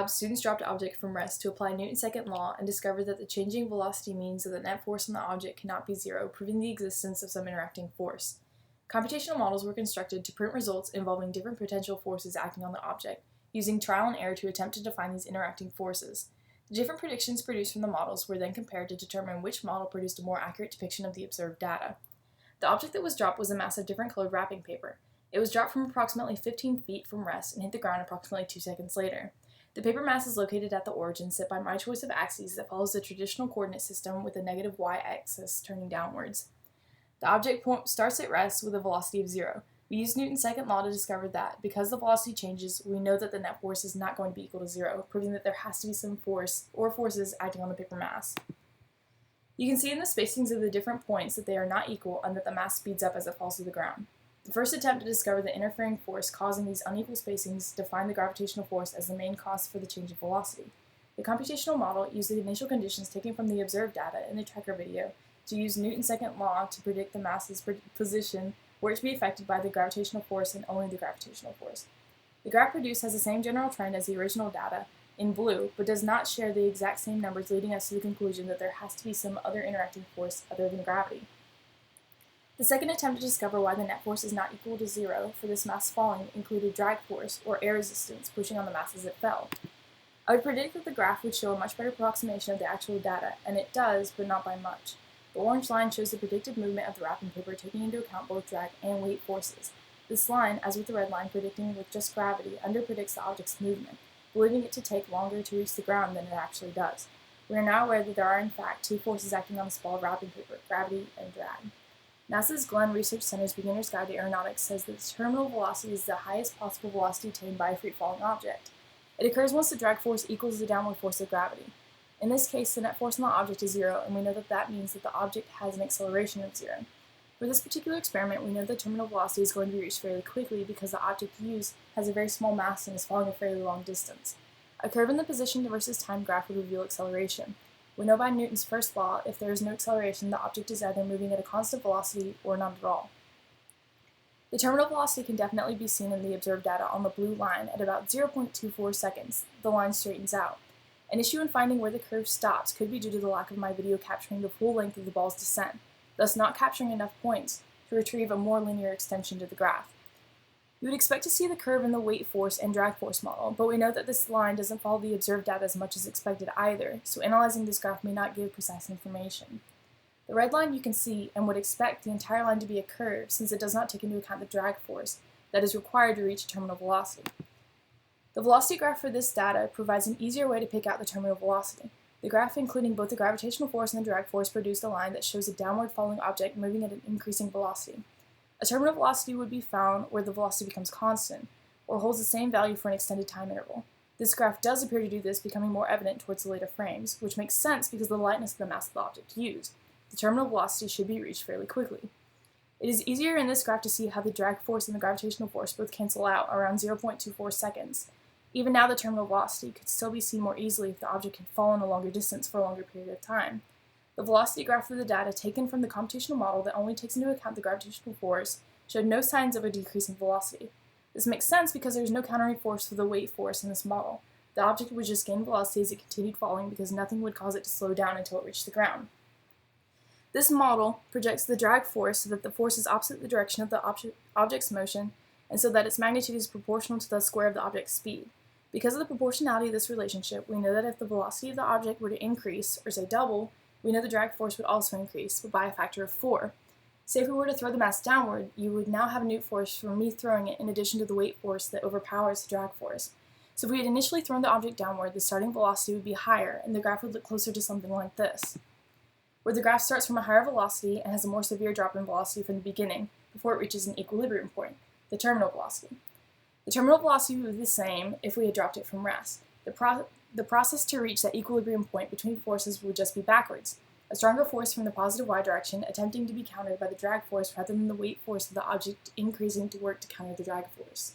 Students dropped an object from rest to apply Newton's second law and discovered that the changing velocity means that the net force on the object cannot be zero, proving the existence of some interacting force. Computational models were constructed to print results involving different potential forces acting on the object, using trial and error to attempt to define these interacting forces. The different predictions produced from the models were then compared to determine which model produced a more accurate depiction of the observed data. The object that was dropped was a mass of different colored wrapping paper. It was dropped from approximately 15 feet from rest and hit the ground approximately 2 seconds later. The paper mass is located at the origin, set by my choice of axes that follows the traditional coordinate system with a negative y-axis turning downwards. The object starts at rest with a velocity of 0. We used Newton's second law to discover that, because the velocity changes, we know that the net force is not going to be equal to 0, proving that there has to be some force or forces acting on the paper mass. You can see in the spacings of the different points that they are not equal and that the mass speeds up as it falls to the ground. The first attempt to discover the interfering force causing these unequal spacings defined the gravitational force as the main cause for the change in velocity. The computational model used the initial conditions taken from the observed data in the tracker video to use Newton's second law to predict the mass's position were it to be affected by the gravitational force and only the gravitational force. The graph produced has the same general trend as the original data in blue, but does not share the exact same numbers, leading us to the conclusion that there has to be some other interacting force other than gravity. The second attempt to discover why the net force is not equal to 0 for this mass falling included drag force, or air resistance, pushing on the mass as it fell. I would predict that the graph would show a much better approximation of the actual data, and it does, but not by much. The orange line shows the predicted movement of the wrapping paper, taking into account both drag and weight forces. This line, as with the red line predicting with just gravity, underpredicts the object's movement, believing it to take longer to reach the ground than it actually does. We are now aware that there are in fact two forces acting on this ball of wrapping paper, gravity and drag. NASA's Glenn Research Center's Beginner's Guide to Aeronautics says that the terminal velocity is the highest possible velocity attained by a free-falling object. It occurs once the drag force equals the downward force of gravity. In this case, the net force on the object is 0, and we know that that means that the object has an acceleration of 0. For this particular experiment, we know the terminal velocity is going to be reached fairly quickly because the object used has a very small mass and is falling a fairly long distance. A curve in the position versus time graph would reveal acceleration. We know by Newton's first law, if there is no acceleration, the object is either moving at a constant velocity or not at all. The terminal velocity can definitely be seen in the observed data on the blue line at about 0.24 seconds. The line straightens out. An issue in finding where the curve stops could be due to the lack of my video capturing the full length of the ball's descent, thus not capturing enough points to retrieve a more linear extension to the graph. You would expect to see the curve in the weight force and drag force model, but we know that this line doesn't follow the observed data as much as expected either, so analyzing this graph may not give precise information. The red line you can see and would expect the entire line to be a curve since it does not take into account the drag force that is required to reach a terminal velocity. The velocity graph for this data provides an easier way to pick out the terminal velocity. The graph including both the gravitational force and the drag force produced a line that shows a downward falling object moving at an increasing velocity. A terminal velocity would be found where the velocity becomes constant, or holds the same value for an extended time interval. This graph does appear to do this, becoming more evident towards the later frames, which makes sense because of the lightness of the mass of the object used. The terminal velocity should be reached fairly quickly. It is easier in this graph to see how the drag force and the gravitational force both cancel out around 0.24 seconds. Even now the terminal velocity could still be seen more easily if the object had fallen a longer distance for a longer period of time. The velocity graph for the data taken from the computational model that only takes into account the gravitational force showed no signs of a decrease in velocity. This makes sense because there is no countering force for the weight force in this model. The object would just gain velocity as it continued falling because nothing would cause it to slow down until it reached the ground. This model projects the drag force so that the force is opposite the direction of the object's motion and so that its magnitude is proportional to the square of the object's speed. Because of the proportionality of this relationship, we know that if the velocity of the object were to increase, or say double, we know the drag force would also increase, but by a factor of 4. Say if we were to throw the mass downward, you would now have a new force from me throwing it in addition to the weight force that overpowers the drag force. So if we had initially thrown the object downward, the starting velocity would be higher, and the graph would look closer to something like this, where the graph starts from a higher velocity and has a more severe drop in velocity from the beginning before it reaches an equilibrium point, the terminal velocity. The terminal velocity would be the same if we had dropped it from rest. The process to reach that equilibrium point between forces would just be backwards. A stronger force from the positive y direction attempting to be countered by the drag force rather than the weight force of the object increasing to work to counter the drag force.